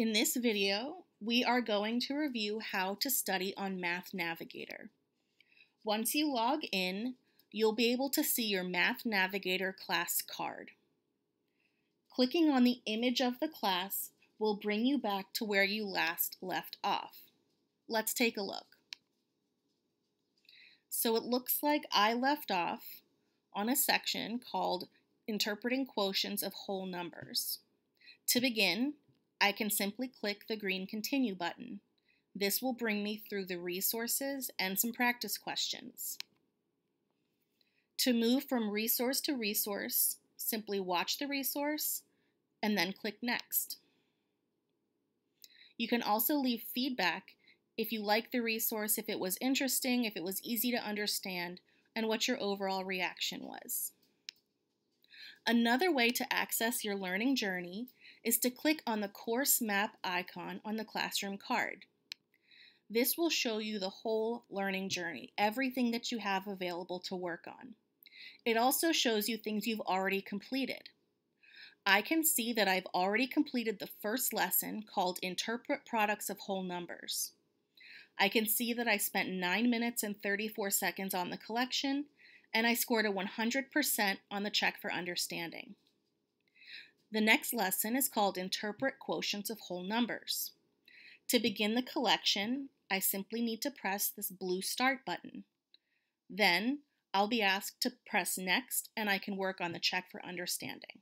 In this video, we are going to review how to study on Math Navigator. Once you log in, you'll be able to see your Math Navigator class card. Clicking on the image of the class will bring you back to where you last left off. Let's take a look. So it looks like I left off on a section called Interpreting Quotients of Whole Numbers. To begin, I can simply click the green Continue button. This will bring me through the resources and some practice questions. To move from resource to resource, simply watch the resource and then click Next. You can also leave feedback if you like the resource, if it was interesting, if it was easy to understand, and what your overall reaction was. Another way to access your learning journey is to click on the course map icon on the classroom card. This will show you the whole learning journey, everything that you have available to work on. It also shows you things you've already completed. I can see that I've already completed the first lesson called Interpret Products of Whole Numbers. I can see that I spent 9 minutes and 34 seconds on the collection, and I scored a 100% on the check for understanding. The next lesson is called Interpret Quotients of Whole Numbers. To begin the collection, I simply need to press this blue Start button. Then, I'll be asked to press Next, and I can work on the check for understanding.